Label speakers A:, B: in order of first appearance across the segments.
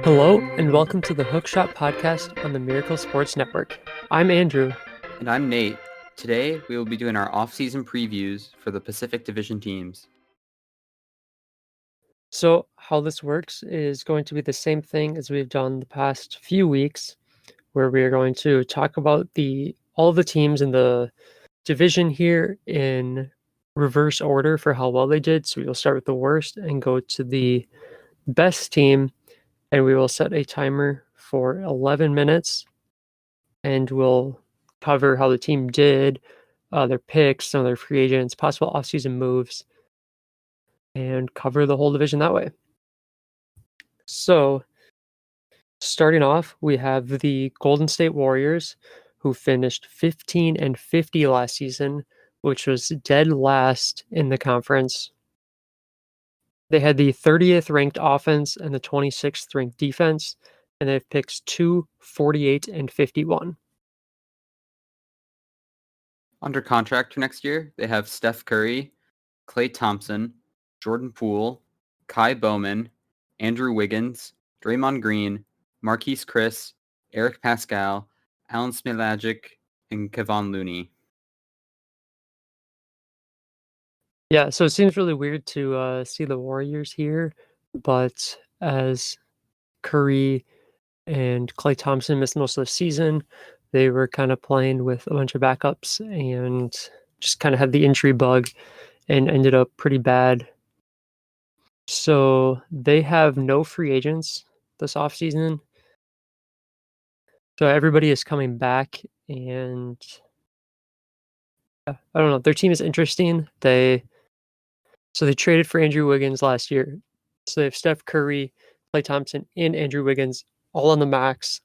A: Hello, and welcome to the Hookshot Podcast on the Miracle Sports Network. I'm Andrew.
B: And I'm Nate. Today, we will be doing our off-season previews for the Pacific Division teams.
A: So, how this works is going to be the same thing as we've done the past few weeks, where we are going to talk about all the teams in the division here in reverse order for how well they did. So, we'll start with the worst and go to the best team, and we will set a timer for 11 minutes, and we'll cover how the team did, their picks, some of their free agents, possible offseason moves, and cover the whole division that way. So, starting off, we have the Golden State Warriors, who finished 15-50 last season, which was dead last in the conference. They had the 30th ranked offense and the 26th ranked defense, and they have picks 2, 48, and 51.
B: Under contract for next year, they have Steph Curry, Klay Thompson, Jordan Poole, Kai Bowman, Andrew Wiggins, Draymond Green, Marquise Chris, Eric Pascal, Alan Smilagic, and Kevon Looney.
A: Yeah, so it seems really weird to see the Warriors here, but as Curry and Klay Thompson missed most of the season, they were kind of playing with a bunch of backups and just kind of had the injury bug and ended up pretty bad. So they have no free agents this offseason. So everybody is coming back, and I don't know. Their team is interesting. They traded for Andrew Wiggins last year. So they have Steph Curry, Klay Thompson, and Andrew Wiggins all on the max,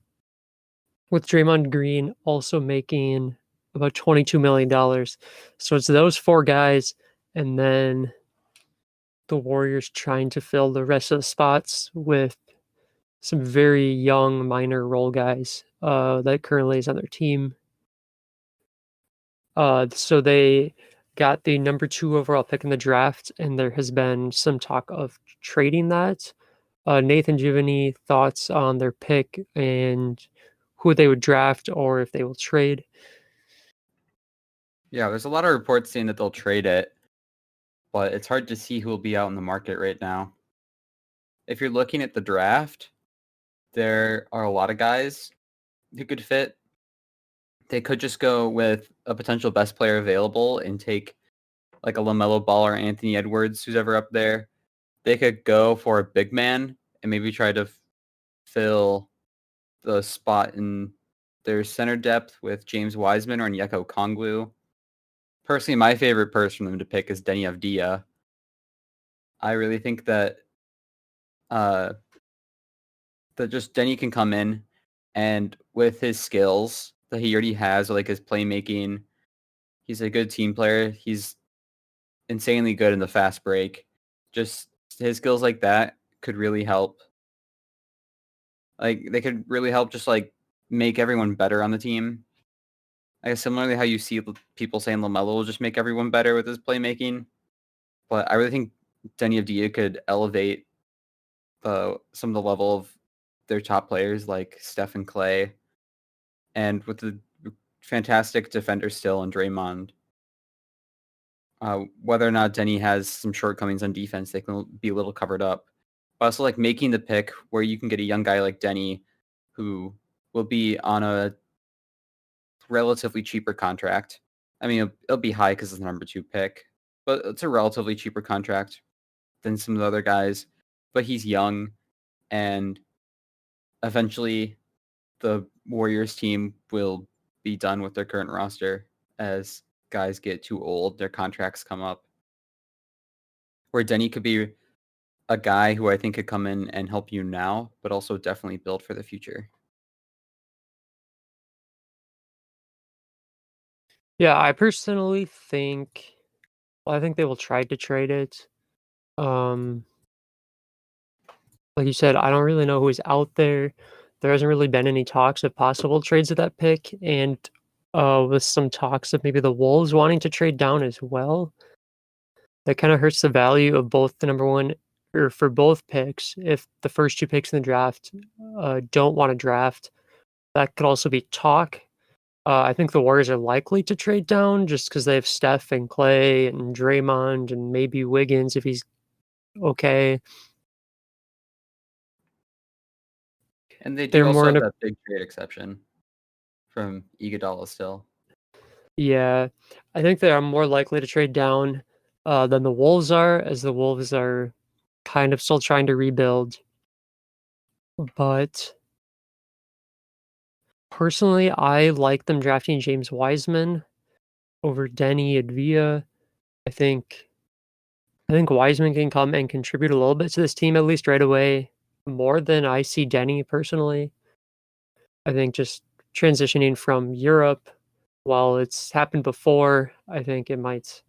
A: with Draymond Green also making about $22 million. So it's those four guys, and then the Warriors trying to fill the rest of the spots with some very young minor role guys that currently is on their team. So they got the number 2 overall pick in the draft, and there has been some talk of trading that. Nathan, do you have any thoughts on their pick and who they would draft or if they will trade?
B: Yeah, there's a lot of reports saying that they'll trade it, but it's hard to see who will be out in the market right now. If you're looking at the draft, there are a lot of guys who could fit. They could just go with a potential best player available and take like a LaMelo Ball or Anthony Edwards, who's ever up there. They could go for a big man and maybe try to fill the spot in their center depth with James Wiseman or Onyeka Okongwu. Personally, my favorite person for them to pick is Denny Avdia. I really think that just Denny can come in, and with his skills that he already has, like his playmaking, he's a good team player. He's insanely good in the fast break. Just his skills like that could really help. Like they could really help just like make everyone better on the team. I guess similarly how you see people saying LaMelo will just make everyone better with his playmaking. But I really think Denny Avdia could elevate some of the level of their top players like Steph and Klay, and with the fantastic defender still in Draymond. Whether or not Denny has some shortcomings on defense, they can be a little covered up. But also like making the pick where you can get a young guy like Denny who will be on a relatively cheaper contract. I mean, it'll be high because it's the number 2 pick, but it's a relatively cheaper contract than some of the other guys. But he's young, and eventually the Warriors team will be done with their current roster as guys get too old, their contracts come up. Where Denny could be a guy who I think could come in and help you now, but also definitely build for the future.
A: Yeah, I personally think, I think they will try to trade it. Like you said, I don't really know who's out there. There hasn't really been any talks of possible trades of that pick, and with some talks of maybe the Wolves wanting to trade down as well. That kind of hurts the value of both the number 1 or for both picks, if the first two picks in the draft don't want to draft, that could also be talk. I think the Warriors are likely to trade down just because they have Steph and Clay and Draymond and maybe Wiggins if he's okay.
B: And they do
A: They're
B: also
A: more in
B: have
A: a
B: that big trade exception from Iguodala still.
A: yeah. I think they are more likely to trade down than the Wolves are, as the Wolves are kind of still trying to rebuild. But personally, I like them drafting James Wiseman over Denny Advia. I think I think Wiseman can come and contribute a little bit to this team at least right away, more than I see Denny personally. I think just transitioning from Europe, while it's happened before, I think it might.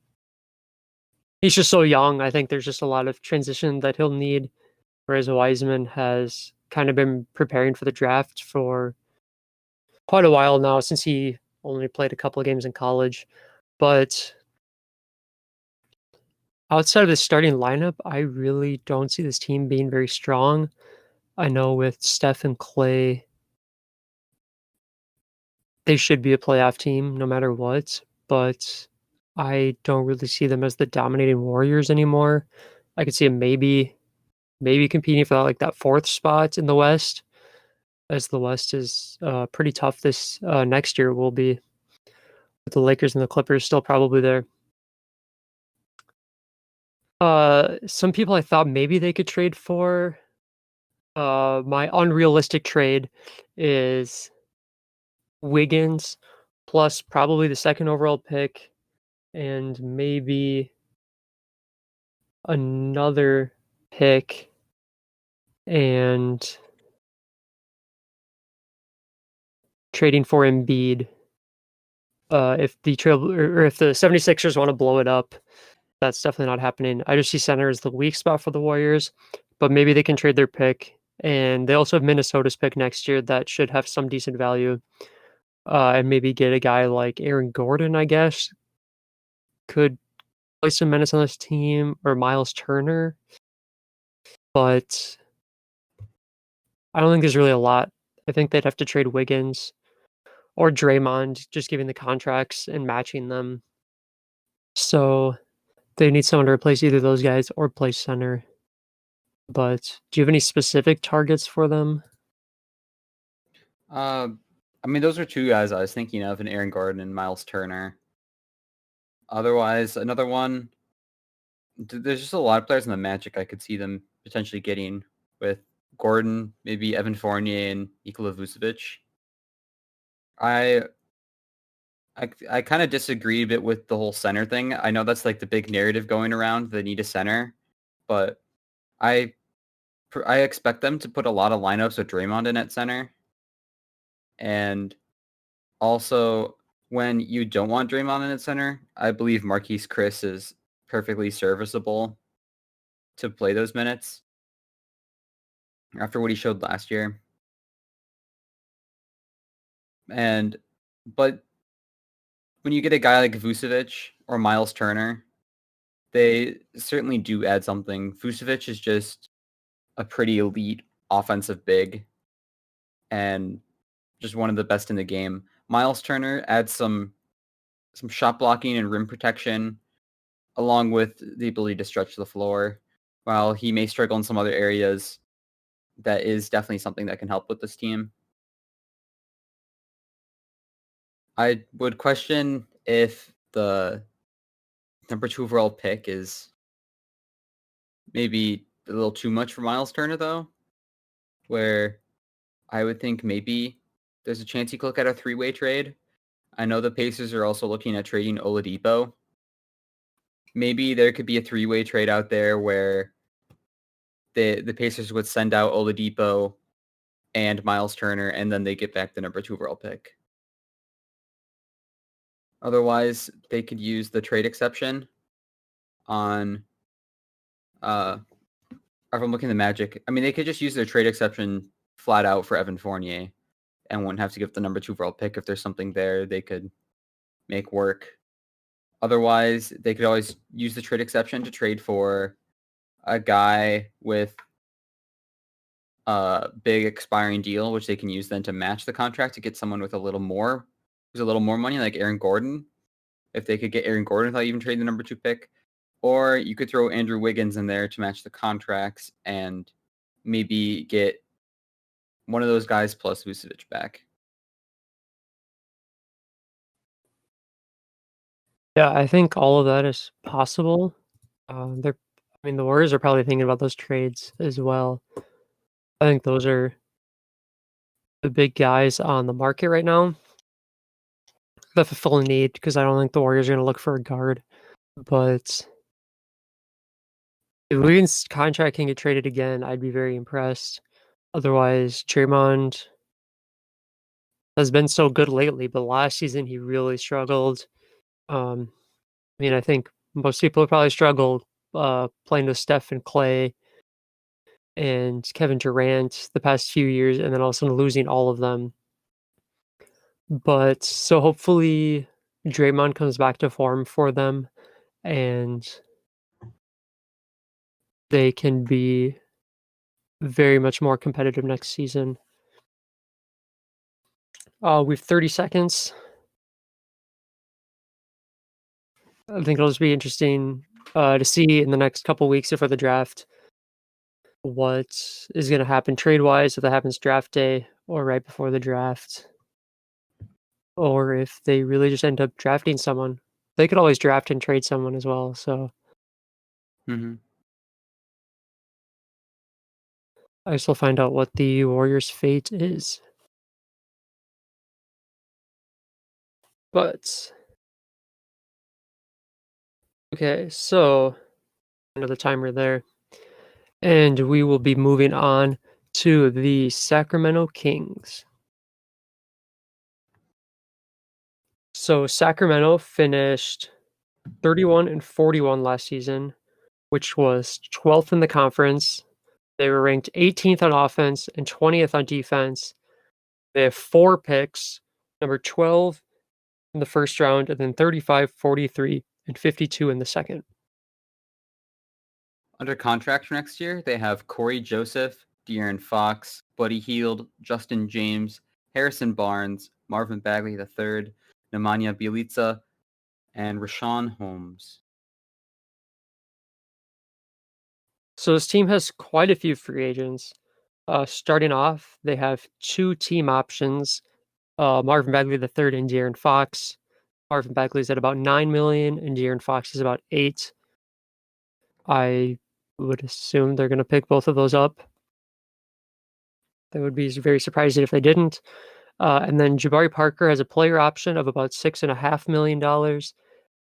A: He's just so young. I think there's just a lot of transition that he'll need, whereas Wiseman has kind of been preparing for the draft for quite a while now since he only played a couple of games in college. But outside of the starting lineup, I really don't see this team being very strong. I know with Steph and Clay, they should be a playoff team no matter what, but I don't really see them as the dominating Warriors anymore. I could see them maybe competing for that, like that fourth spot in the West, as the West is pretty tough this next year will be with the Lakers and the Clippers still probably there. Some people I thought maybe they could trade for. My unrealistic trade is Wiggins plus probably the second overall pick and maybe another pick and trading for Embiid. If the trail or if the 76ers want to blow it up, that's definitely not happening. I just see center as the weak spot for the Warriors, but maybe they can trade their pick. And they also have Minnesota's pick next year that should have some decent value. And maybe get a guy like Aaron Gordon, I guess, could play some minutes on this team, or Miles Turner. But I don't think there's really a lot. I think they'd have to trade Wiggins or Draymond, just giving the contracts and matching them. So they need someone to replace either those guys or play center. But do you have any specific targets for them?
B: Uh, I mean, those are two guys I was thinking of, in Aaron Gordon and Miles Turner. Otherwise, another one, there's just a lot of players in the Magic I could see them potentially getting with Gordon, maybe Evan Fournier and Nikola Vucevic. I I kind of disagree a bit with the whole center thing. I know that's like the big narrative going around, the need a center, but I I expect them to put a lot of lineups with Draymond in at center. And also, when you don't want Draymond in at center, I believe Marquise Chris is perfectly serviceable to play those minutes after what he showed last year. And but when you get a guy like Vucevic or Miles Turner, they certainly do add something. Vucevic is just a pretty elite offensive big and just one of the best in the game. Miles Turner adds some shot blocking and rim protection, along with the ability to stretch the floor. While he may struggle in some other areas, that is definitely something that can help with this team. I would question if the number 2 overall pick is maybe a little too much for Miles Turner, though, where I would think maybe there's a chance he could look at a 3-way trade. I know the Pacers are also looking at trading Oladipo. Maybe there could be a 3-way trade out there where the Pacers would send out Oladipo and Miles Turner, and then they get back the number 2 overall pick. Otherwise, they could use the trade exception on if I'm looking at the Magic, I mean, they could just use their trade exception flat out for Evan Fournier and wouldn't have to give the number 2 overall pick. If there's something there, they could make work. Otherwise, they could always use the trade exception to trade for a guy with a big expiring deal, which they can use then to match the contract to get someone with a little more, who's a little more money, like Aaron Gordon. If they could get Aaron Gordon without even trading the number 2 pick, or you could throw Andrew Wiggins in there to match the contracts and maybe get one of those guys plus Vucevic back.
A: Yeah, I think all of that is possible. They're, I mean, the Warriors are probably thinking about those trades as well. I think those are the big guys on the market right now that fulfill a need because I don't think the Warriors are going to look for a guard. But if Wiggins' contract can get traded again, I'd be very impressed. Otherwise, Draymond has been so good lately, but last season he really struggled. I mean, I think most people probably struggled playing with Steph and Clay and Kevin Durant the past few years, and then all of a sudden losing all of them. But so hopefully Draymond comes back to form for them, and they can be very much more competitive next season. We have 30 seconds. I think it'll just be interesting to see in the next couple weeks before the draft what is going to happen trade wise, if that happens draft day or right before the draft, or if they really just end up drafting someone. They could always draft and trade someone as well. So I guess we'll find out what the Warriors' fate is. But okay, so end of the timer there. And we will be moving on to the Sacramento Kings. So Sacramento finished 31-41 last season, which was 12th in the conference. They were ranked 18th on offense and 20th on defense. They have 4 picks, number 12 in the first round, and then 35, 43, and 52 in the second.
B: Under contract for next year, they have Corey Joseph, De'Aaron Fox, Buddy Hield, Justin James, Harrison Barnes, Marvin Bagley III, Nemanja Bjelica, and Rashawn Holmes.
A: So this team has quite a few free agents. Starting off, they have 2 team options, Marvin Bagley III and De'Aaron Fox. Marvin Bagley's at about $9 million, and De'Aaron Fox is about $8 million. I would assume they're going to pick both of those up. They would be very surprised if they didn't. And then Jabari Parker has a player option of about $6.5 million,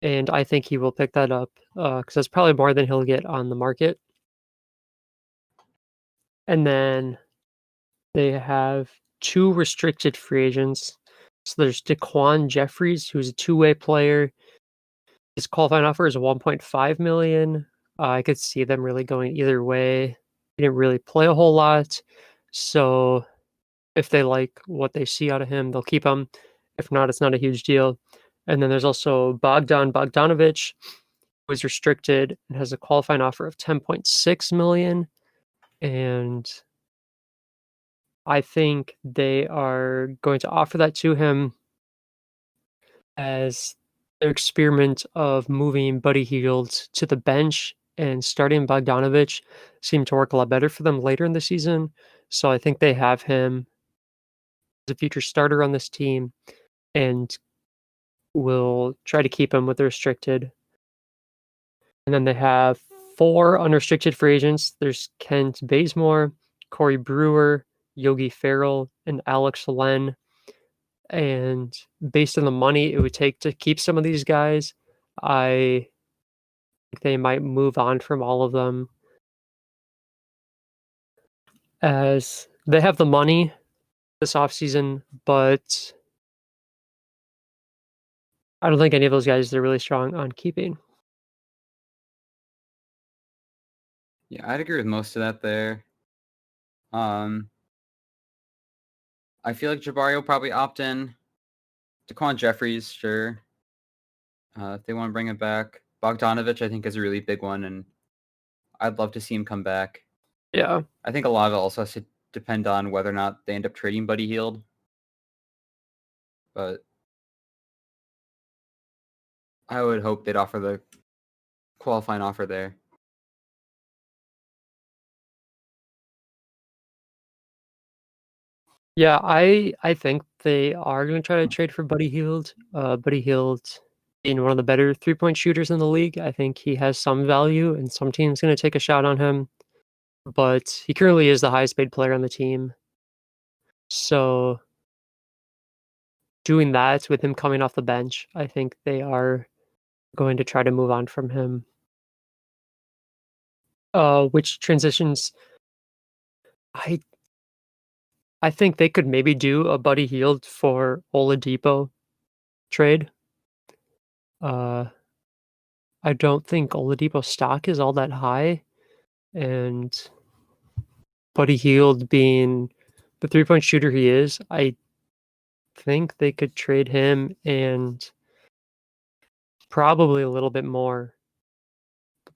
A: and I think he will pick that up because that's probably more than he'll get on the market. And then they have 2 restricted free agents. So there's DeQuan Jeffries, who's a 2-way player. His qualifying offer is $1.5 million. I could see them really going either way. He didn't really play a whole lot, so if they like what they see out of him, they'll keep him. If not, it's not a huge deal. And then there's also Bogdan Bogdanovic, who is restricted and has a qualifying offer of $10.6 million. And I think they are going to offer that to him as their experiment of moving Buddy Hield to the bench and starting Bogdanovic seemed to work a lot better for them later in the season. So I think they have him as a future starter on this team and will try to keep him with the restricted. And then they have 4 unrestricted free agents. There's Kent Bazemore, Corey Brewer, Yogi Ferrell, and Alex Len. And based on the money it would take to keep some of these guys, I think they might move on from all of them as they have the money this offseason, but I don't think any of those guys they're really strong on keeping.
B: Yeah, I'd agree with most of that there. I feel like Jabari will probably opt in. DeQuan Jeffries, sure. If they want to bring it back. Bogdanovic, I think, is a really big one, and I'd love to see him come back.
A: Yeah.
B: I think a lot of it also has to depend on whether or not they end up trading Buddy Hield. But I would hope they'd offer the qualifying offer there.
A: Yeah, I think they are going to try to trade for Buddy Hield. Buddy Hield being one of the better 3-point shooters in the league. I think he has some value, and some team's going to take a shot on him. But he currently is the highest paid player on the team. So doing that with him coming off the bench, I think they are going to try to move on from him. Which transitions, I I think they could maybe do a Buddy Hield for Oladipo trade. Uh, I don't think Oladipo's stock is all that high, and Buddy Hield being the 3-point shooter he is, I think they could trade him and probably a little bit more.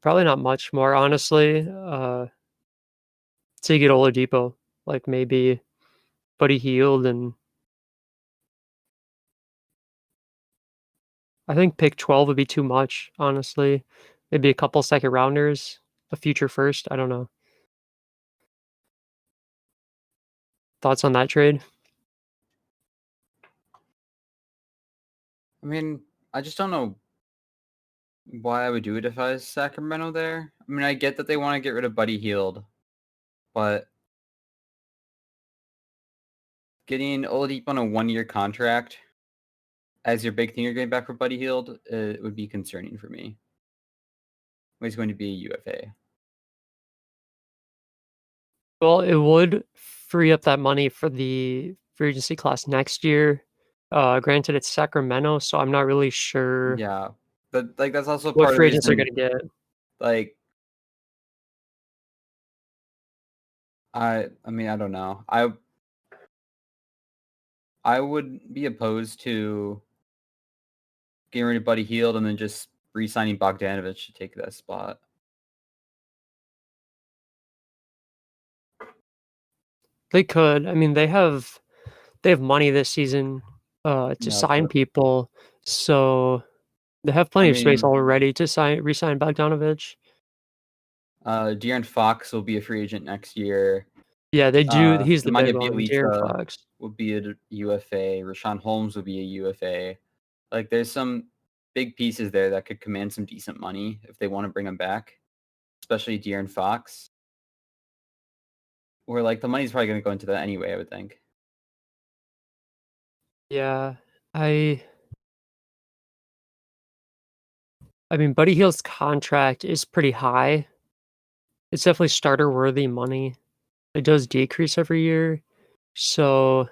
A: Probably not much more, honestly, to get Oladipo. Like, maybe Buddy Hield, and I think pick 12 would be too much, honestly. Maybe a couple second rounders, a future first, I don't know. Thoughts on that trade?
B: I mean, I just don't know why I would do it if I was Sacramento there. I mean, I get that they want to get rid of Buddy Hield, but getting Oladipo on a 1-year contract as your big thing you're getting back for Buddy Hield, it would be concerning for me. He's going to be a UFA.
A: Well, it would free up that money for the free agency class next year. Granted, it's Sacramento, so I'm not really sure
B: Yeah, but like that's also
A: what
B: part of the
A: free agents they're
B: reason.
A: gonna get.
B: Like, I mean, I don't know. I would be opposed to getting rid of Buddy Hield and then just re-signing Bogdanovich to take that spot.
A: They could. I mean, they have money this season to
B: Yeah,
A: sign
B: but
A: people, so they have
B: I
A: plenty of space
B: mean,
A: already to re-sign Bogdanovich.
B: De'Aaron Fox will be a free agent next year.
A: Yeah, they do. He's the big
B: Nemanja
A: one, De'Aaron
B: Bjelica
A: Fox.
B: will be a UFA. Rashawn Holmes will be a UFA. Like, there's some big pieces there that could command some decent money if they want to bring them back, especially De'Aaron Fox. Where like the money's probably going to go into that anyway, I would think.
A: Yeah, I mean, Buddy Hield's contract is pretty high. It's definitely starter worthy money. It does decrease every year. So,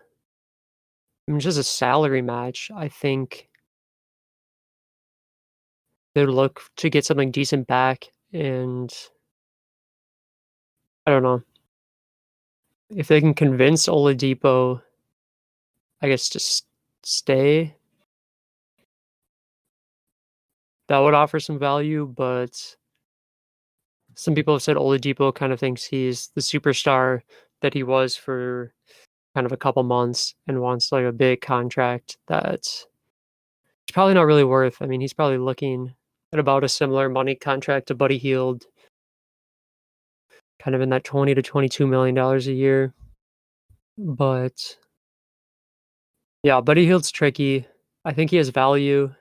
A: I mean, just a salary match, I think they'd look to get something decent back. And I don't know if they can convince Oladipo, I guess, to stay. That would offer some value, but some people have said Oladipo kind of thinks he's the superstar that he was for kind of a couple months and wants like a big contract that's probably not really worth. I mean, he's probably looking at about a similar money contract to Buddy Hield, kind of in that $20 to $22 million a year. But yeah, Buddy Hield's tricky. I think he has value,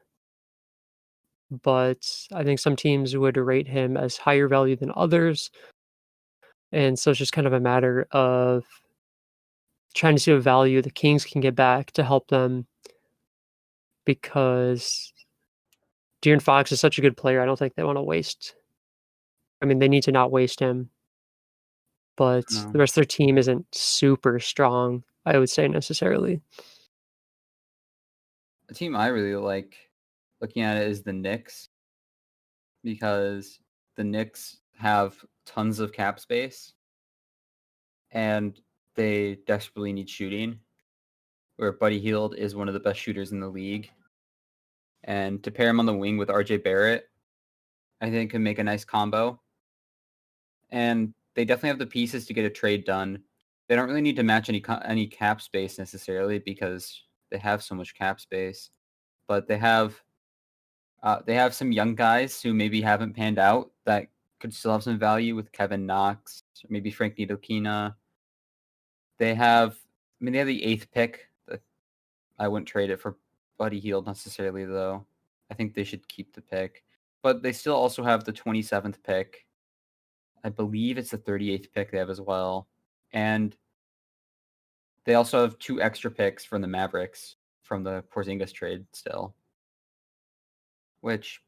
A: but I think some teams would rate him as higher value than others. And so it's just kind of a matter of trying to see what value the Kings can get back to help them, because De'Aaron Fox is such a good player. I don't think they want to waste. I mean, they need to not waste him, but the
B: No.
A: rest of their team isn't super strong, I would say, necessarily.
B: A team I really like looking at it is the Knicks, because the Knicks have tons of cap space and they desperately need shooting, where Buddy Hield is one of the best shooters in the league. And to pair him on the wing with RJ Barrett, I think can make a nice combo. and they definitely have the pieces to get a trade done. They don't really need to match any cap space necessarily because they have so much cap space, but they have some young guys who maybe haven't panned out that could still have some value with Kevin Knox, or maybe Frank Ntilikina. They have the 8th pick. I wouldn't trade it for Buddy Hield necessarily, though. I think they should keep the pick. But they still also have the 27th pick. I believe it's the 38th pick they have as well. And they also have 2 extra picks from the Mavericks from the Porzingis trade still. Which,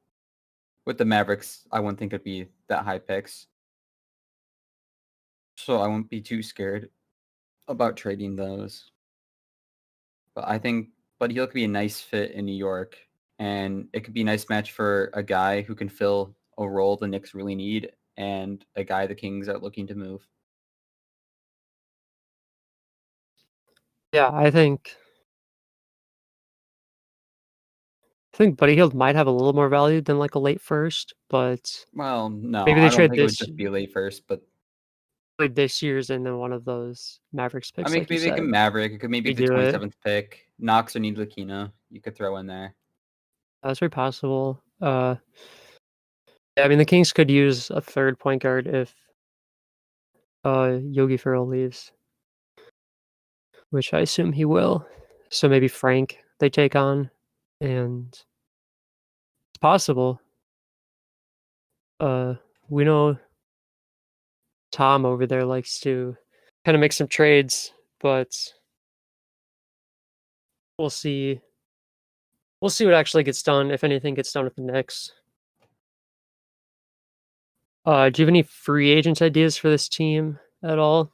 B: with the Mavericks, I wouldn't think it'd be that high picks. So I won't be too scared about trading those. But I think Buddy Hield could be a nice fit in New York. And it could be a nice match for a guy who can fill a role the Knicks really need and a guy the Kings are looking to move.
A: Yeah, I think Buddy Hield might have a little more value than like a late first, but
B: Well, no,
A: maybe they
B: I don't
A: trade
B: think it would
A: this
B: just be late first, but
A: year's and then one of those Mavericks
B: I
A: picks,
B: mean,
A: like you
B: maybe they can
A: said.
B: Maverick. It could maybe the
A: Redo it.
B: 27th pick. Knox or Ntilikina, you could throw in there.
A: That's very possible. Yeah, I mean the Kings could use a third point guard if Yogi Ferrell leaves, which I assume he will. So maybe Frank they take on, and it's possible. We know Tom over there likes to kind of make some trades, but we'll see. We'll see what actually gets done, if anything gets done with the Knicks. Do you have any free agent ideas for this team at all?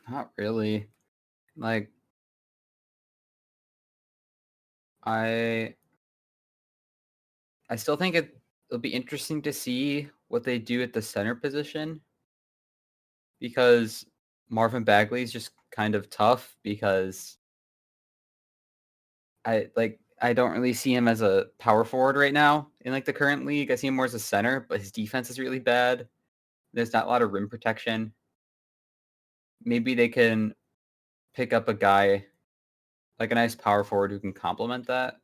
B: Not really. Like, I still think it'll be interesting to see what they do at the center position because Marvin Bagley is just kind of tough because I don't really see him as a power forward right now in like the current league. I see him more as a center, but his defense is really bad. There's not a lot of rim protection. Maybe they can pick up a guy like a nice power forward who can complement that.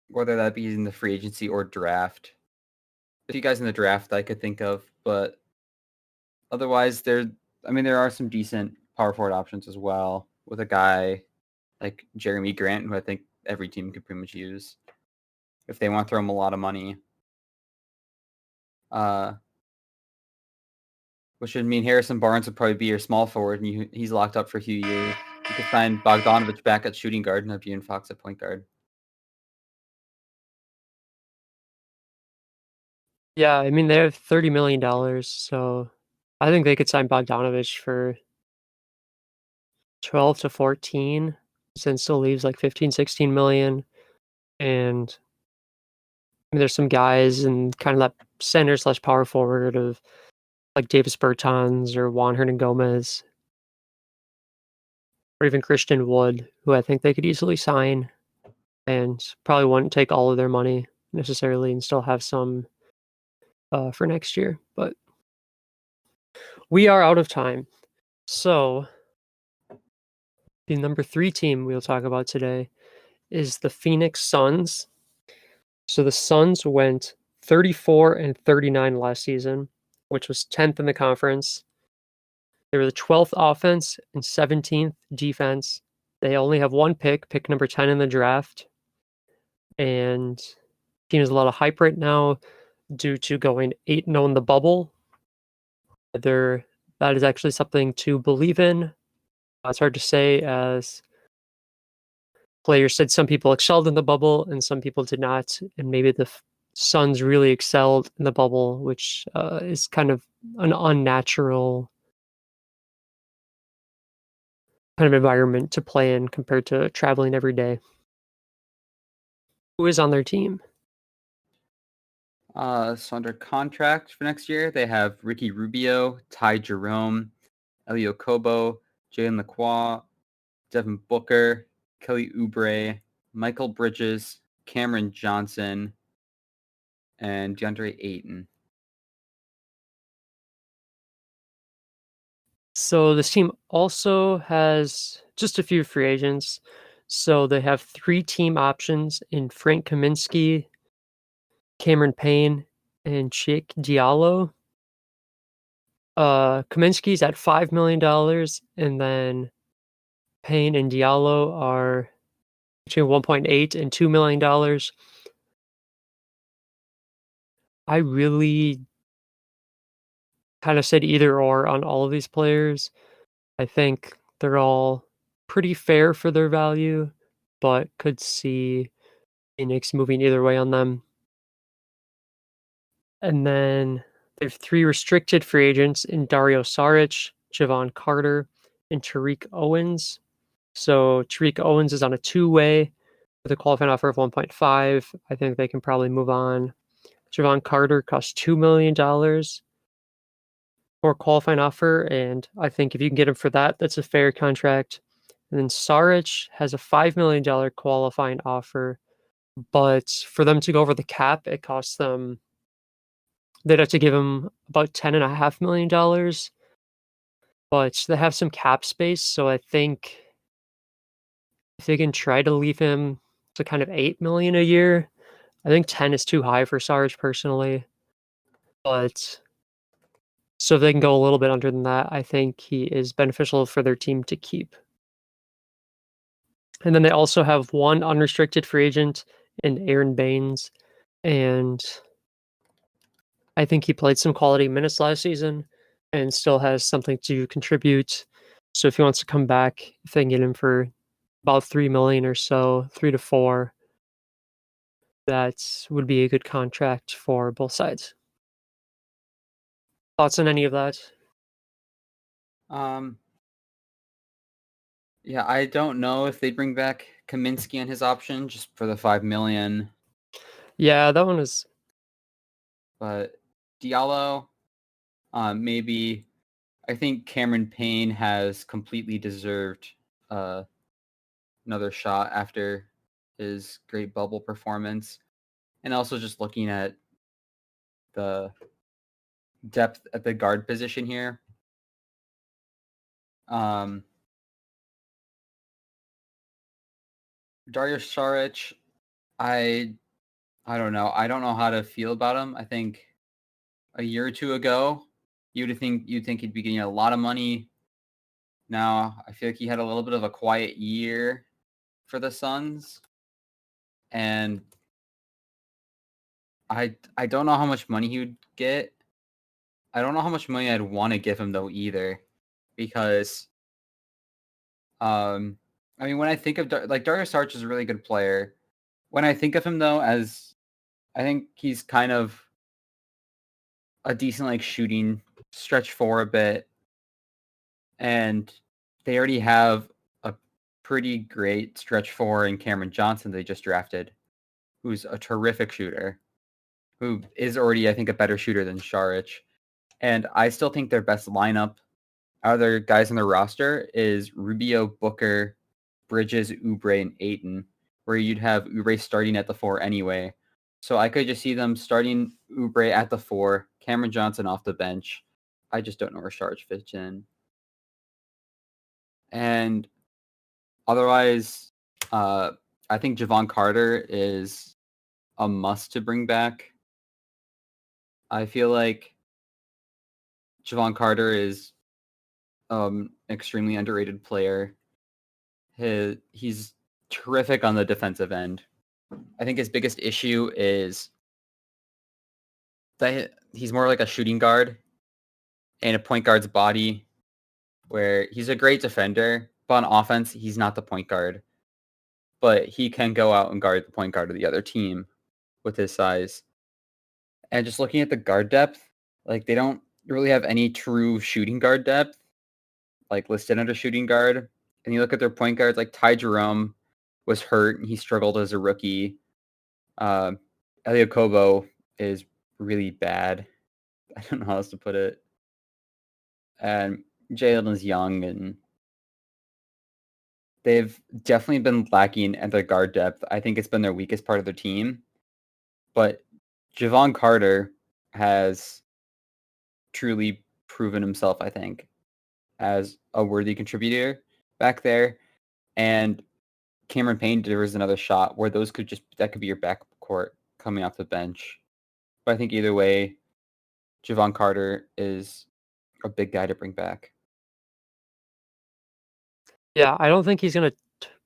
B: Whether that be in the free agency or draft. A few guys in the draft I could think of, but otherwise there are some decent power forward options as well with a guy like Jeremy Grant, who I think every team could pretty much use if they want to throw him a lot of money. Which would mean Harrison Barnes would probably be your small forward, and he's locked up for a few years. You could find Bogdanovich back at shooting guard and have De'Aaron Fox at point guard.
A: Yeah, I mean they have $30 million, so I think they could sign Bogdanovich for 12 to 14, since still leaves like 15, 16 million. And I mean, there's some guys in kind of that center slash power forward of like Davis Bertans or Juan Hernan Gomez, or even Christian Wood, who I think they could easily sign and probably wouldn't take all of their money necessarily and still have some for next year. But we are out of time. So the number 3 team we'll talk about today is the Phoenix Suns. So the Suns went 34 and 39 last season, which was 10th in the conference. They were the 12th offense and 17th defense. They only have one pick number 10 in the draft. And team has a lot of hype right now due to going 8-0 in the bubble. Whether that is actually something to believe in, it's hard to say, as players said some people excelled in the bubble and some people did not. And maybe the Suns really excelled in the bubble, which is kind of an unnatural kind of environment to play in compared to traveling every day. Who is on their team?
B: So under contract for next year, they have Ricky Rubio, Ty Jerome, Elio Kobo, Jalen Lacroix, Devin Booker, Kelly Oubre, Michael Bridges, Cameron Johnson, and DeAndre Ayton.
A: So this team also has just a few free agents. So they have 3 team options in Frank Kaminsky, Cameron Payne, and Chick Diallo. Kaminsky's at $5 million, and then Payne and Diallo are between 1.8 and $2 million. I really kind of said either or on all of these players. I think they're all pretty fair for their value, but could see Phoenix moving either way on them. And then they have 3 restricted free agents in Dario Saric, Javon Carter, and Tariq Owens. So Tariq Owens is on a 2-way with a qualifying offer of 1.5. I think they can probably move on. Javon Carter costs $2 million for a qualifying offer, and I think if you can get him for that, that's a fair contract. And then Saric has a $5 million qualifying offer, but for them to go over the cap, it costs them, they'd have to give him about $10.5 million, but they have some cap space, so I think if they can try to leave him to kind of $8 million a year, I think 10 is too high for Sarge personally. But so if they can go a little bit under than that, I think he is beneficial for their team to keep. And then they also have 1 unrestricted free agent in Aaron Baines, and I think he played some quality minutes last season and still has something to contribute. So if he wants to come back, if they can get him for about 3 million or so, 3 to 4, that would be a good contract for both sides. Thoughts on any of that?
B: Yeah, I don't know if they bring back Kaminsky and his option just for the $5 million.
A: Yeah, that one is.
B: But Diallo, maybe. I think Cameron Payne has completely deserved another shot after his great bubble performance. And also just looking at the depth at the guard position here. Dario Saric, I don't know. I don't know how to feel about him. I think a year or two ago, you'd think he'd be getting a lot of money. Now I feel like he had a little bit of a quiet year for the Suns, and I don't know how much money he would get. I don't know how much money I'd want to give him though either, because I mean when I think of Dario Saric is a really good player. When I think of him though, as I think he's kind of a decent shooting stretch 4 a bit, and they already have a pretty great stretch 4 in Cameron Johnson they just drafted, who's a terrific shooter, who is already I think a better shooter than Saric. And I still think their best lineup out of their guys on their roster is Rubio, Booker, Bridges, Oubre, and Ayton, where you'd have Oubre starting at the 4 anyway. So I could just see them starting Oubre at the 4, Cameron Johnson off the bench. I just don't know where Saric fits in. And otherwise, I think Javon Carter is a must to bring back. I feel like Javon Carter is extremely underrated player. He's terrific on the defensive end. I think his biggest issue is that he's more like a shooting guard and a point guard's body, where he's a great defender, but on offense, he's not the point guard. But he can go out and guard the point guard of the other team with his size. And just looking at the guard depth, they don't really have any true shooting guard depth, listed under shooting guard. And you look at their point guards, like Ty Jerome was hurt and he struggled as a rookie. Elio Kobo is really bad. I don't know how else to put it. And Jalen's young, and they've definitely been lacking at their guard depth. I think it's been their weakest part of their team. But Javon Carter has truly proven himself, I think, as a worthy contributor back there. And Cameron Payne delivers another shot where that could be your backcourt coming off the bench. But I think either way, Javon Carter is a big guy to bring back.
A: Yeah, I don't think he's gonna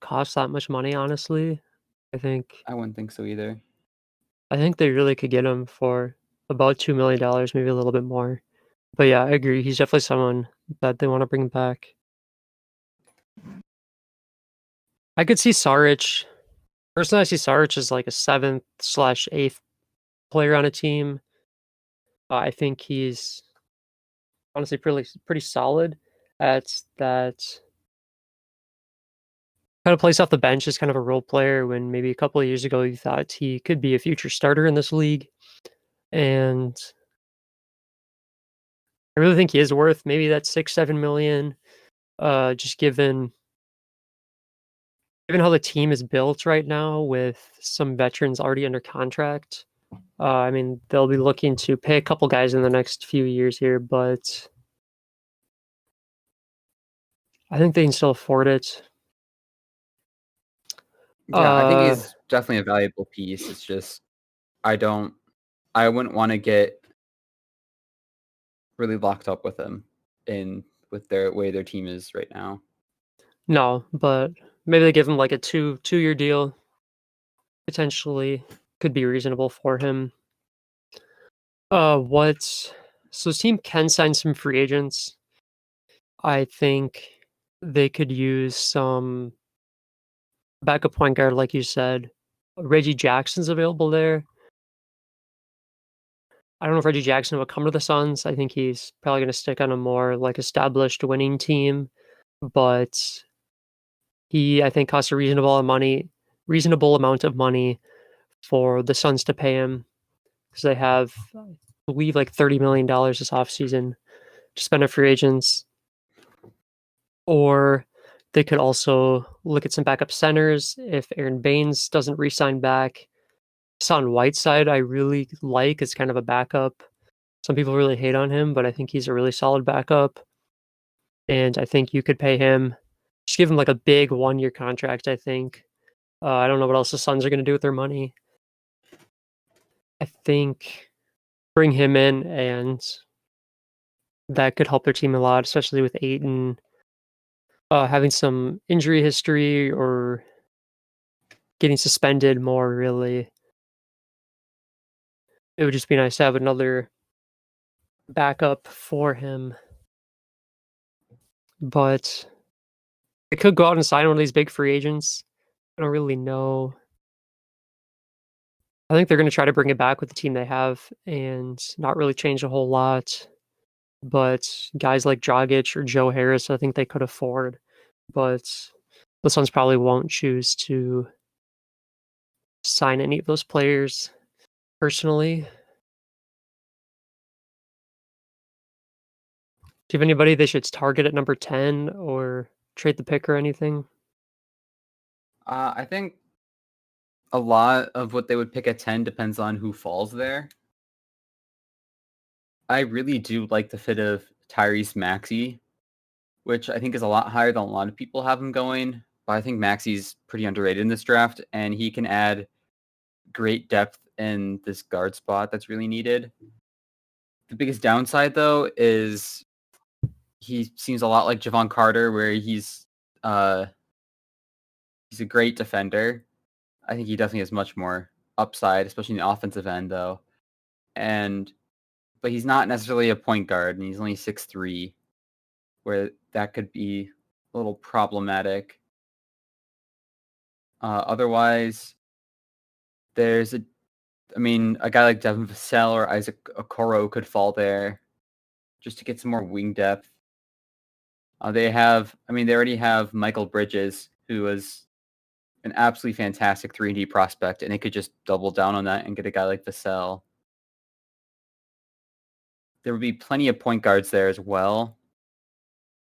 A: cost that much money, honestly. I think
B: I wouldn't think so either.
A: I think they really could get him for about $2 million, maybe a little bit more. But yeah, I agree. He's definitely someone that they want to bring back. I could see Saric. Personally, I see Saric as like a 7th/8th player on a team. I think he's honestly pretty solid at that kind of plays off the bench as kind of a role player when maybe a couple of years ago you thought he could be a future starter in this league. And I really think he is worth maybe that 6-7 million. Just given how the team is built right now with some veterans already under contract. I mean, they'll be looking to pay a couple guys in the next few years here, but I think they can still afford it.
B: Yeah, I think
A: Uh,
B: he's definitely a valuable piece. It's just I wouldn't want to get really locked up with him with their way their team is right now.
A: no, but maybe they give him like a two-year deal. Potentially could be reasonable for him. What? So his team can sign some free agents. I think they could use some backup point guard, like you said. Reggie Jackson's available there. I don't know if Reggie Jackson will come to the Suns. I think he's probably going to stick on a more like established winning team, but he I think costs a reasonable amount of money for the Suns to pay him because they have, I believe, like $30 million this offseason to spend on free agents. Or they could also look at some backup centers if Aaron Baines doesn't re-sign back. Hassan Whiteside, I really like as kind of a backup. Some people really hate on him, but I think he's a really solid backup. And I think you could pay him, just give him like a big 1-year contract, I think. I don't know what else the Suns are going to do with their money. I think bring him in, and that could help their team a lot, especially with Ayton having some injury history or getting suspended more, really. It would just be nice to have another backup for him. But I could go out and sign one of these big free agents. I don't really know. I think they're going to try to bring it back with the team they have and not really change a whole lot. But guys like Dragic or Joe Harris, I think they could afford. But the Suns probably won't choose to sign any of those players personally. Do you have anybody they should target at number 10 or trade the pick or anything?
B: I think a lot of what they would pick at 10 depends on who falls there. I really do like the fit of Tyrese Maxey, which I think is a lot higher than a lot of people have him going. But I think Maxey's pretty underrated in this draft, and he can add great depth in this guard spot that's really needed. The biggest downside, though, is he seems a lot like Javon Carter, where he's a great defender. I think he definitely has much more upside, especially in the offensive end, though. But he's not necessarily a point guard, and he's only 6'3", where that could be a little problematic. Otherwise, there's a guy like Devin Vassell or Isaac Okoro could fall there just to get some more wing depth. They already have Michael Bridges, who is an absolutely fantastic 3D prospect, and they could just double down on that and get a guy like Vassell. There would be plenty of point guards there as well.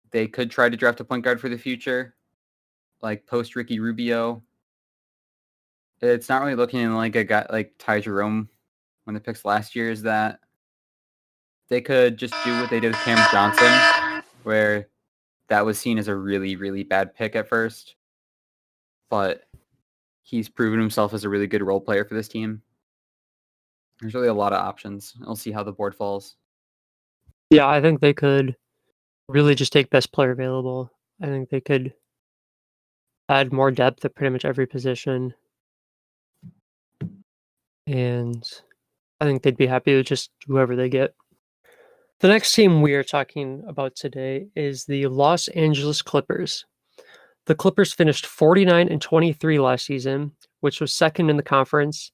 B: They could try to draft a point guard for the future. like post Ricky Rubio, it's not really looking like a guy like Ty Jerome when the picks last year. Is that they could just do what they did with Cameron Johnson, where that was seen as a really, really bad pick at first, but he's proven himself as a really good role player for this team. There's really a lot of options. We'll see how the board falls.
A: Yeah, I think they could really just take best player available. I think they could add more depth at pretty much every position. And I think they'd be happy with just whoever they get. The next team we are talking about today is the Los Angeles Clippers. The Clippers finished 49-23 last season, which was second in the conference.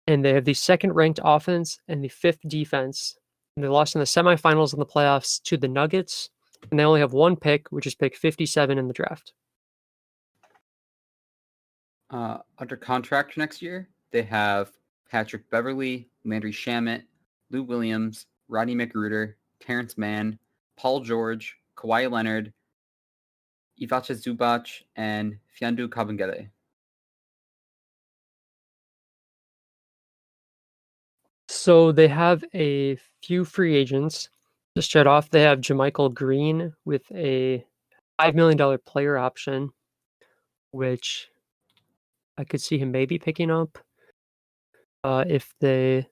A: And they have the second ranked offense and the fifth defense. And they lost in the semifinals in the playoffs to the Nuggets. And they only have one pick, which is pick 57 in the draft.
B: Under contract next year, they have Patrick Beverley, Landry Shamet, Lou Williams, Rodney McGruder, Terrence Mann, Paul George, Kawhi Leonard, Ivica Zubac, and Fiondu Kabengele.
A: So they have a few free agents. To start off, they have JaMychal Green with a $5 million player option, which I could see him maybe picking up if he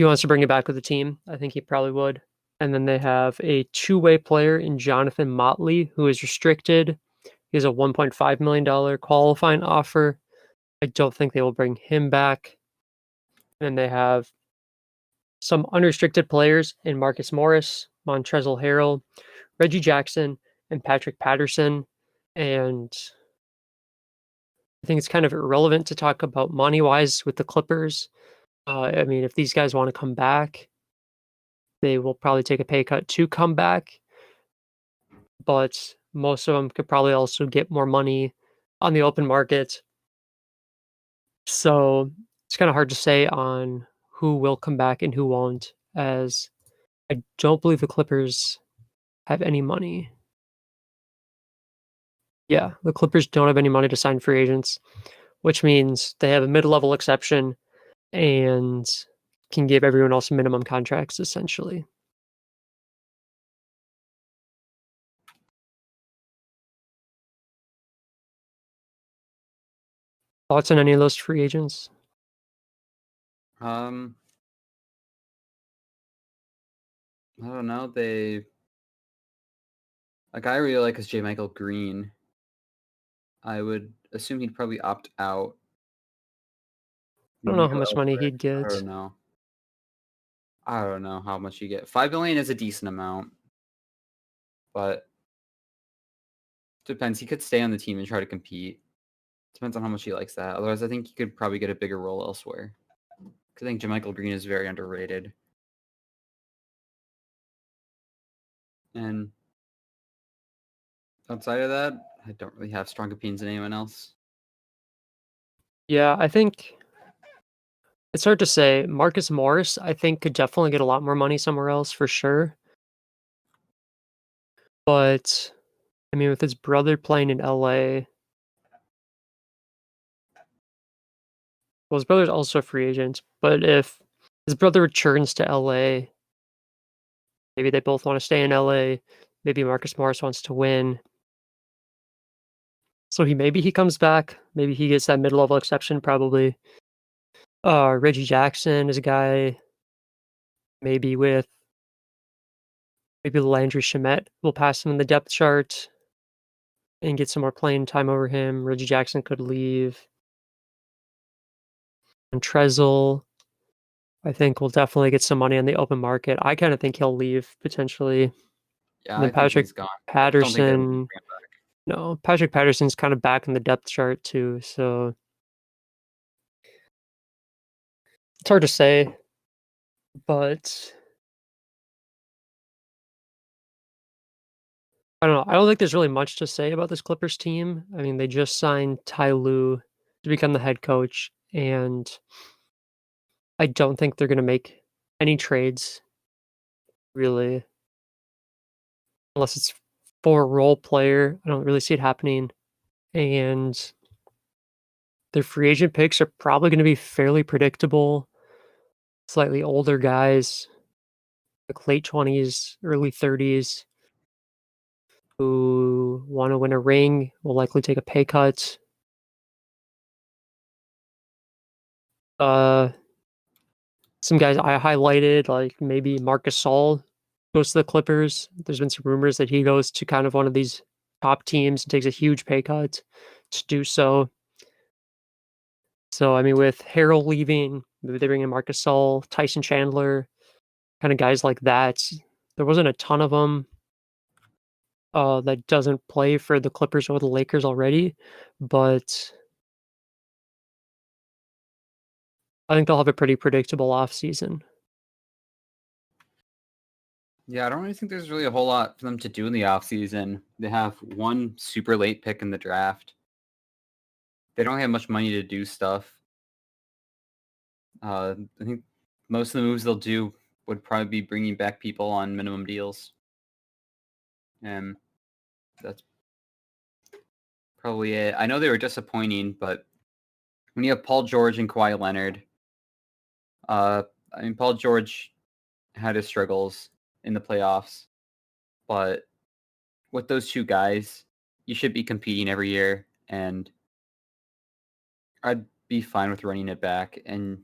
A: wants to bring it back with the team. I think he probably would. And then they have a two-way player in Jonathan Motley, who is restricted. He has a $1.5 million qualifying offer. I don't think they will bring him back. And they have some unrestricted players in Marcus Morris, Montrezl Harrell, Reggie Jackson, and Patrick Patterson. And I think it's kind of irrelevant to talk about money-wise with the Clippers. I mean, if these guys want to come back, they will probably take a pay cut to come back. But most of them could probably also get more money on the open market. So it's kind of hard to say on who will come back and who won't, as I don't believe the Clippers have any money. Yeah, the Clippers don't have any money to sign free agents, which means they have a mid-level exception and can give everyone else minimum contracts, essentially. Thoughts on any of those free agents?
B: I don't know. A guy I really like is JaMychal Green. I would assume he'd probably opt out.
A: I don't know
B: Maybe
A: how
B: go
A: much money
B: elsewhere.
A: he'd
B: I
A: get.
B: don't know. I don't know how much you get. $5 million is a decent amount, but depends. He could stay on the team and try to compete. Depends on how much he likes that. Otherwise, I think he could probably get a bigger role elsewhere. I think JaMychal Green is very underrated. And outside of that, I don't really have strong opinions on anyone else.
A: Yeah, I think it's hard to say. Marcus Morris, I think, could definitely get a lot more money somewhere else for sure. But I mean, with his brother playing in LA, well, his brother's also a free agent. But if his brother returns to LA, maybe they both want to stay in LA. Maybe Marcus Morris wants to win. So maybe he comes back. Maybe he gets that mid-level exception, probably. Reggie Jackson is a guy maybe with maybe Landry Shamet will pass him in the depth chart and get some more playing time over him. Reggie Jackson could leave. And Trezl, I think, will definitely get some money on the open market. I kind of think he'll leave potentially.
B: Yeah,
A: And then
B: I think
A: Patrick
B: he's gone. Don't think they'll bring him
A: Patterson.
B: back.
A: No, Patrick Patterson's kind of back in the depth chart too. So it's hard to say. But I don't know. I don't think there's really much to say about this Clippers team. I mean, they just signed Ty Lue to become the head coach, and I don't think they're going to make any trades, really, unless it's 4 role player. I don't really see it happening. And their free agent picks are probably going to be fairly predictable. Slightly older guys, like late 20s, early 30s, who want to win a ring, will likely take a pay cut. Some guys I highlighted, like maybe Marc Gasol goes to the Clippers. There's been some rumors that he goes to kind of one of these top teams and takes a huge pay cut to do so. So, I mean, with Harrell leaving, maybe they bring in Marc Gasol, Tyson Chandler, kind of guys like that. There wasn't a ton of them that doesn't play for the Clippers or the Lakers already, but I think they'll have a pretty predictable offseason.
B: Yeah, I don't really think there's really a whole lot for them to do in the offseason. They have one super late pick in the draft. They don't have much money to do stuff. I think most of the moves they'll do would probably be bringing back people on minimum deals. And that's probably it. I know they were disappointing, but when you have Paul George and Kawhi Leonard, Paul George had his struggles in the playoffs, but with those two guys, you should be competing every year, and I'd be fine with running it back. And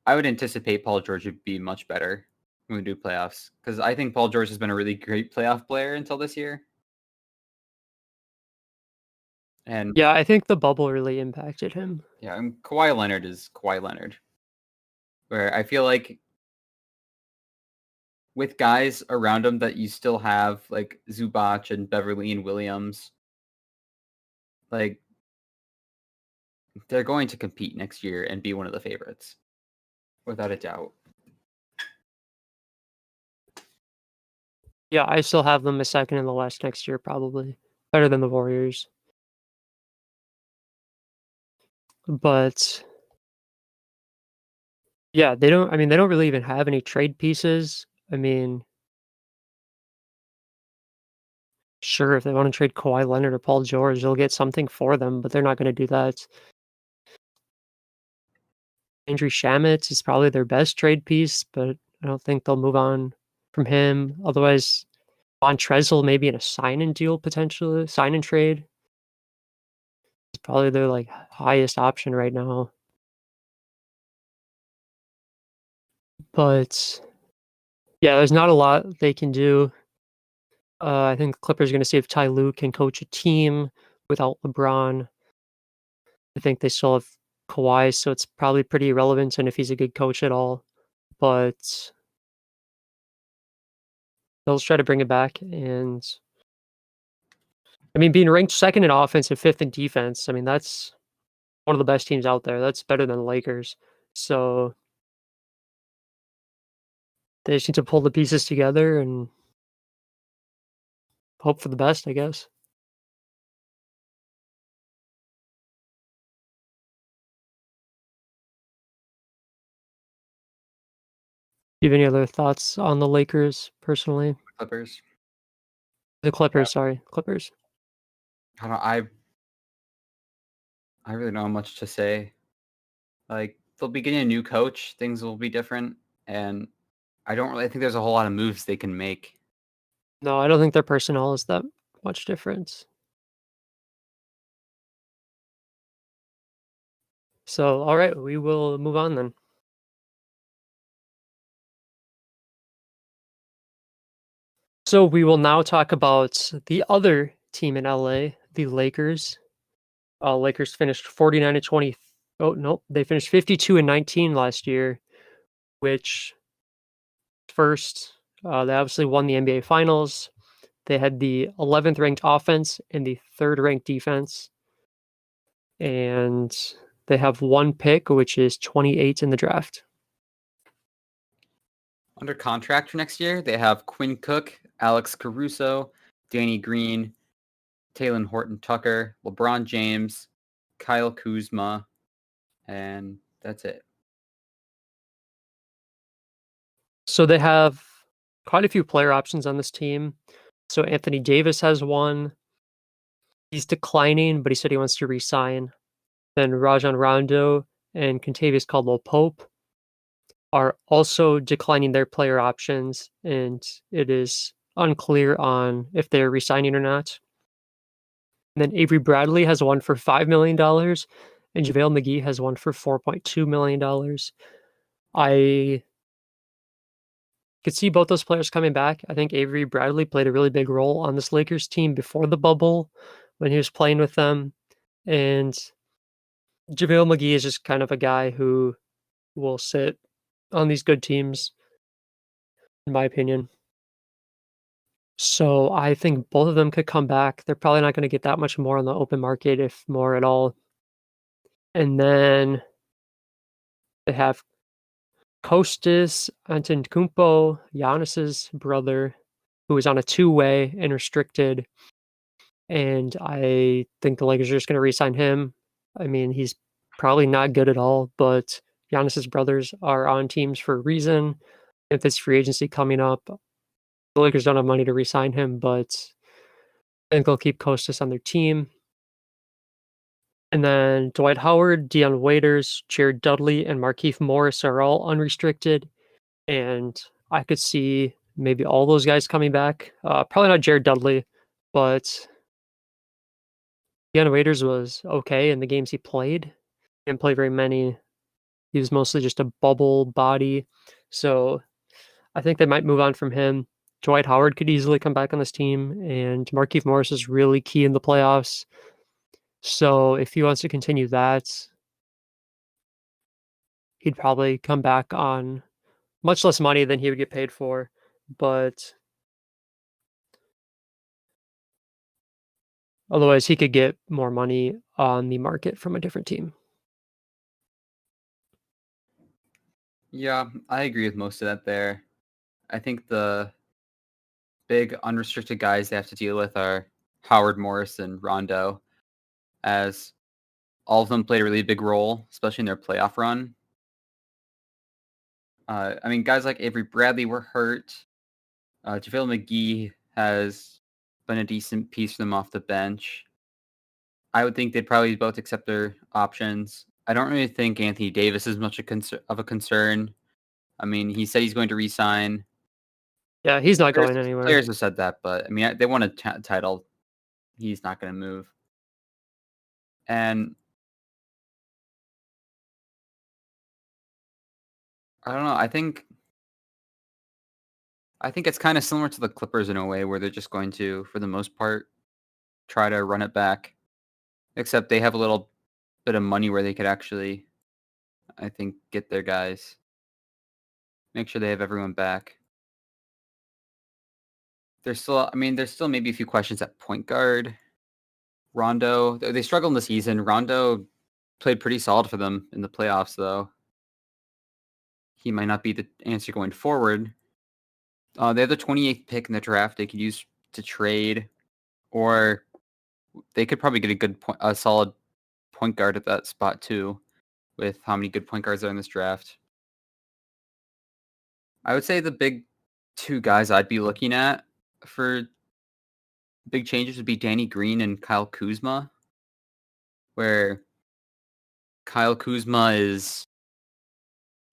B: I would anticipate Paul George would be much better when we do playoffs, because I think Paul George has been a really great playoff player until this year. And
A: yeah, I think the bubble really impacted him.
B: Yeah, and Kawhi Leonard is Kawhi Leonard, where I feel like with guys around him that you still have, like Zubac and Beverly and Williams, like they're going to compete next year and be one of the favorites, without a doubt.
A: Yeah, I still have them a second in the West next year, probably better than the Warriors. But yeah, they don't. I mean, they don't really even have any trade pieces. I mean, sure, if they want to trade Kawhi Leonard or Paul George, they'll get something for them, but they're not going to do that. Andrew Shamet is probably their best trade piece, but I don't think they'll move on from him. Otherwise, Montrezl maybe in a sign-in deal potentially, sign-in trade. It's probably their like highest option right now. But yeah, there's not a lot they can do. I think the Clippers are going to see if Ty Lue can coach a team without LeBron. I think they still have Kawhi, so it's probably pretty irrelevant and if he's a good coach at all. But they'll try to bring it back. And I mean, being ranked second in offense and fifth in defense, I mean, that's one of the best teams out there. That's better than the Lakers. So they just need to pull the pieces together and hope for the best, I guess. Do you have any other thoughts on the Lakers personally?
B: Clippers.
A: The Clippers,
B: Yeah.
A: sorry. Clippers.
B: I really don't have much to say. Like, they'll be getting a new coach, things will be different, and I don't really think there's a whole lot of moves they can make.
A: No, I don't think their personnel is that much difference. So, all right, we will move on then. So we will now talk about the other team in LA, the Lakers. Lakers finished 49-20. Oh, no, they finished 52-19 last year, which first, they obviously won the NBA Finals. They had the 11th ranked offense and the 3rd ranked defense. And they have one pick, which is 28 in the draft.
B: Under contract for next year, they have Quinn Cook, Alex Caruso, Danny Green, Talen Horton-Tucker, LeBron James, Kyle Kuzma, and that's it.
A: So they have quite a few player options on this team. So Anthony Davis has one. He's declining, but he said he wants to resign. Then Rajon Rondo and Contavious Caldwell-Pope are also declining their player options, and it is unclear on if they're resigning or not. And then Avery Bradley has one for $5 million, and JaVale McGee has one for $4.2 million. I could see both those players coming back. I think Avery Bradley played a really big role on this Lakers team before the bubble when he was playing with them. And JaVale McGee is just kind of a guy who will sit on these good teams, in my opinion. So I think both of them could come back. They're probably not going to get that much more on the open market, if more at all. And then they have Kostas Antetokounmpo, Giannis's brother, who is on a two-way and restricted. And I think the Lakers are just going to re-sign him. I mean, he's probably not good at all, but Giannis's brothers are on teams for a reason. If this free agency coming up, the Lakers don't have money to re-sign him, but I think they'll keep Kostas on their team. And then Dwight Howard, Dion Waiters, Jared Dudley, and Markieff Morris are all unrestricted. And I could see maybe all those guys coming back. Probably not Jared Dudley, but Dion Waiters was okay in the games he played. He didn't play very many. He was mostly just a bubble body. So I think they might move on from him. Dwight Howard could easily come back on this team, and Markieff Morris is really key in the playoffs. So if he wants to continue that, he'd probably come back on much less money than he would get paid for. But otherwise, he could get more money on the market from a different team.
B: Yeah, I agree with most of that there. I think the big unrestricted guys they have to deal with are Howard, Morris, and Rondo, as all of them played a really big role, especially in their playoff run. I mean, guys like Avery Bradley were hurt. JaVale McGee has been a decent piece for them off the bench. I would think they'd probably both accept their options. I don't really think Anthony Davis is much of a concern. I mean, he said he's going to resign.
A: Yeah, he's not
B: Players,
A: going anywhere.
B: players have said that, but I mean, they won a title. He's not going to move. And I don't know. I think it's kind of similar to the Clippers in a way, where they're just going to, for the most part, try to run it back. Except they have a little bit of money where they could actually, I think, get their guys. Make sure they have everyone back. There's still maybe a few questions at point guard. Rondo, they struggled in the season. Rondo played pretty solid for them in the playoffs, though. He might not be the answer going forward. They have the 28th pick in the draft they could use to trade, or they could probably get a solid point guard at that spot too, with how many good point guards are in this draft. I would say the big two guys I'd be looking at for big changes would be Danny Green and Kyle Kuzma, where Kyle Kuzma is,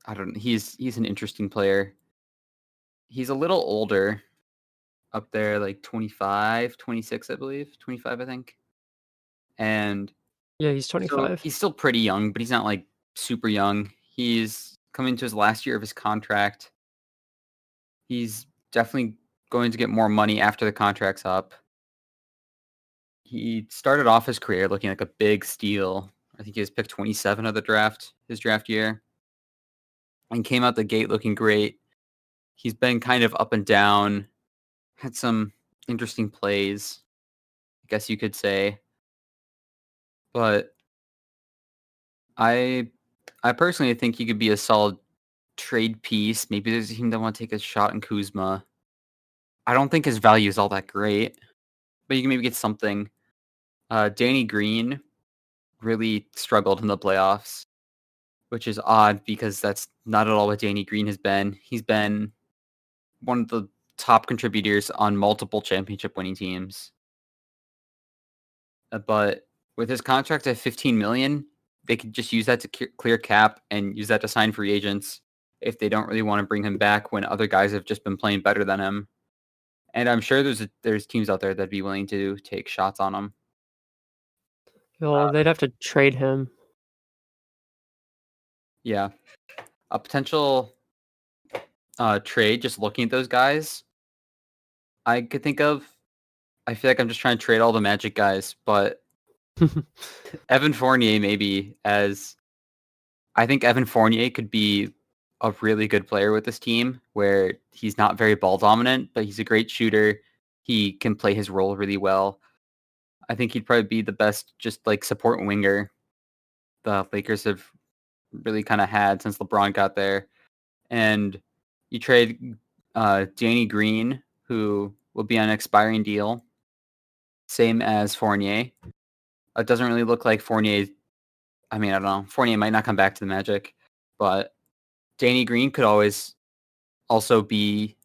B: I don't know, he's an interesting player. He's a little older, up there like 25, 26, I believe. 25, I think. And
A: Yeah, he's
B: so
A: 25.
B: he's still pretty young, but he's not like super young. He's coming to his last year of his contract. He's definitely going to get more money after the contract's up. He started off his career looking like a big steal. I think he was picked 27 of the draft, his draft year, and came out the gate looking great. He's been kind of up and down, had some interesting plays, I guess you could say. But I personally think he could be a solid trade piece. Maybe there's a team that want to take a shot in Kuzma. I don't think his value is all that great, but you can maybe get something. Danny Green really struggled in the playoffs, which is odd because that's not at all what Danny Green has been. He's been one of the top contributors on multiple championship winning teams. But with his contract at $15 million, they could just use that to clear cap and use that to sign free agents if they don't really want to bring him back when other guys have just been playing better than him. And I'm sure there's teams out there that'd be willing to take shots on him.
A: Well, they'd have to trade him.
B: Yeah. A potential trade, just looking at those guys, I could think of. I feel like I'm just trying to trade all the Magic guys, but Evan Fournier maybe, as I think Evan Fournier could be a really good player with this team where he's not very ball dominant, but he's a great shooter. He can play his role really well. I think he'd probably be the best just like support winger the Lakers have really kind of had since LeBron got there. And you trade Danny Green, who will be on an expiring deal, same as Fournier. It doesn't really look like Fournier. I mean, I don't know. Fournier might not come back to the Magic, but Danny Green could always also be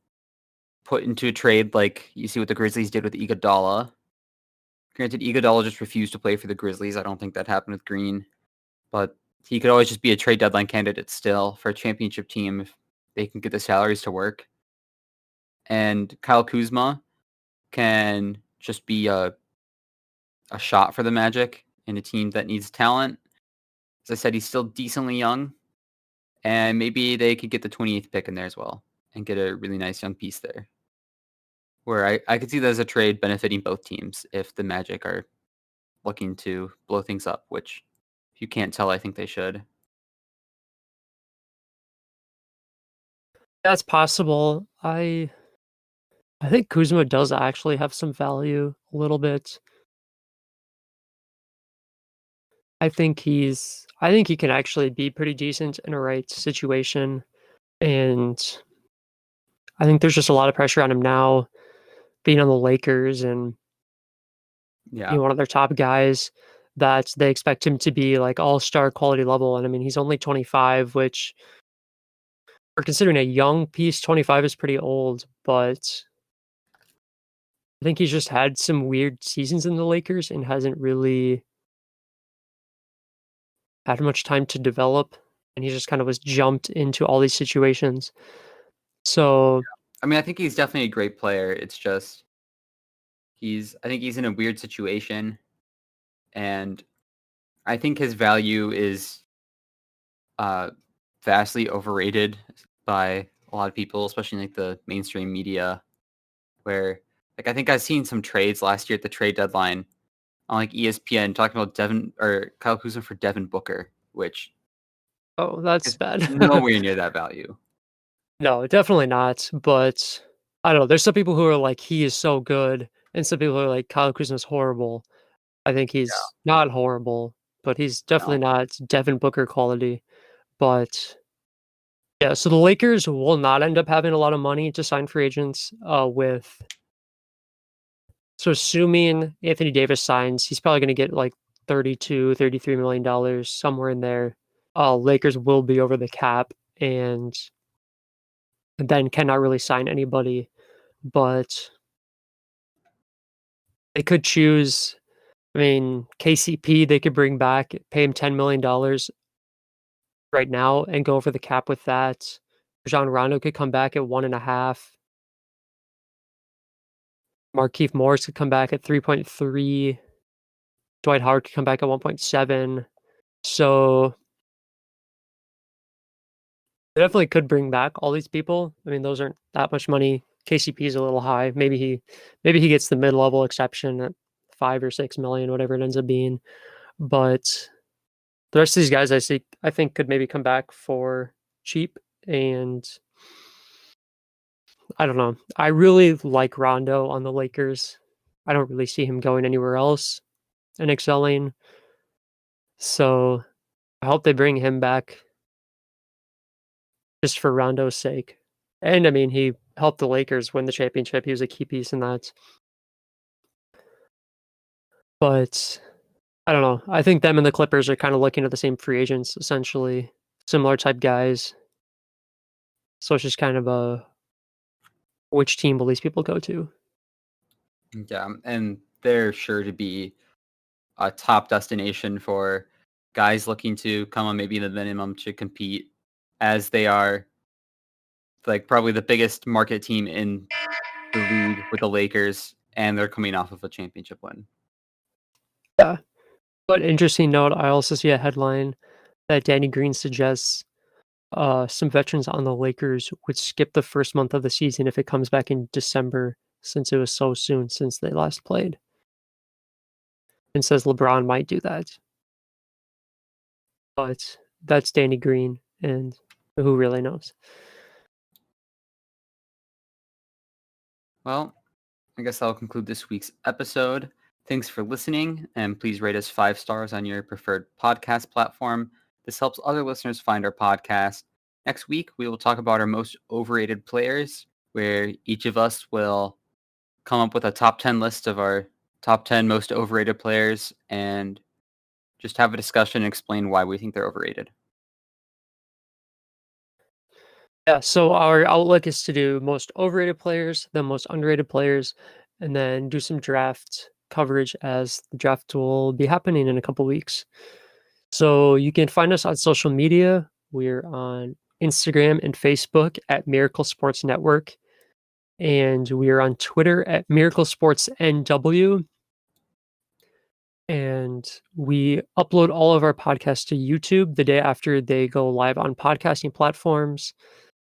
B: put into a trade like you see what the Grizzlies did with Iguodala. Granted, Iguodala just refused to play for the Grizzlies. I don't think that happened with Green, but he could always just be a trade deadline candidate still for a championship team if they can get the salaries to work. And Kyle Kuzma can just be a shot for the Magic in a team that needs talent. As I said, he's still decently young, and maybe they could get the 28th pick in there as well and get a really nice young piece there. Where I could see that as a trade benefiting both teams if the Magic are looking to blow things up, which if you can't tell, I think they should.
A: That's possible. I think Kuzma does actually have some value a little bit. I think he can actually be pretty decent in a right situation. And I think there's just a lot of pressure on him now being on the Lakers and being one of their top guys that they expect him to be like all-star quality level. And I mean, he's only 25, which for considering a young piece, 25 is pretty old, but I think he's just had some weird seasons in the Lakers and hasn't really had much time to develop. And he just kind of was jumped into all these situations. So
B: I mean, I think he's definitely a great player. It's just I think he's in a weird situation, and I think his value is vastly overrated by a lot of people, especially in, like the mainstream media, where like I think I've seen some trades last year at the trade deadline on like ESPN talking about Kyle Kuzma for Devin Booker, which
A: oh, that's
B: is
A: bad.
B: nowhere near that value.
A: No, definitely not. But I don't know. There's some people who are like, he is so good, and some people who are like, Kyle Kuzma's horrible. I think he's not horrible, but he's definitely
B: No.
A: not Devin Booker quality. But yeah, so the Lakers will not end up having a lot of money to sign free agents. So assuming Anthony Davis signs, he's probably going to get like $32, $33 million somewhere in there. Lakers will be over the cap and then cannot really sign anybody, but they could choose. I mean, KCP, they could bring back, pay him $10 million right now and go over the cap with that. Rajon Rondo could come back at 1.5. Markieff Morris could come back at 3.3. Dwight Howard could come back at 1.7. So they definitely could bring back all these people. I mean, those aren't that much money. KCP is a little high. Maybe he gets the mid-level exception at 5 or 6 million, whatever it ends up being. But the rest of these guys I think could maybe come back for cheap, and I don't know. I really like Rondo on the Lakers. I don't really see him going anywhere else and excelling. So I hope they bring him back just for Rondo's sake. And I mean, he helped the Lakers win the championship. He was a key piece in that. But I don't know. I think them and the Clippers are kind of looking at the same free agents, essentially, similar type guys. So it's just kind of a which team will these people go to?
B: Yeah, and they're sure to be a top destination for guys looking to come on maybe the minimum to compete, as they are like probably the biggest market team in the league with the Lakers, and they're coming off of a championship win.
A: Yeah. But interesting note, I also see a headline that Danny Green suggests some veterans on the Lakers would skip the first month of the season if it comes back in December, since it was so soon since they last played. And says LeBron might do that. But that's Danny Green, and who really knows?
B: Well, I guess that'll conclude this week's episode. Thanks for listening, and please rate us 5 stars on your preferred podcast platform. This helps other listeners find our podcast. Next week, we will talk about our most overrated players, where each of us will come up with a top 10 list of our top 10 most overrated players and just have a discussion and explain why we think they're overrated.
A: Yeah, so our outlook is to do most overrated players, then most underrated players, and then do some draft coverage as the draft will be happening in a couple weeks. So you can find us on social media. We're on Instagram and Facebook at Miracle Sports Network, and we are on Twitter at Miracle Sports NW. And we upload all of our podcasts to YouTube the day after they go live on podcasting platforms.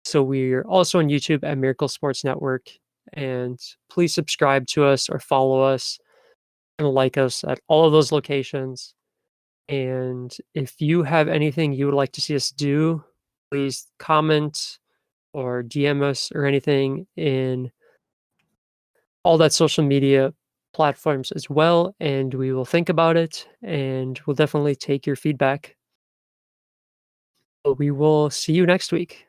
A: So we're also on YouTube at Miracle Sports Network. And please subscribe to us or follow us and like us at all of those locations. And if you have anything you would like to see us do, please comment or DM us or anything in all that social media platforms as well. And we will think about it and we'll definitely take your feedback. But we will see you next week.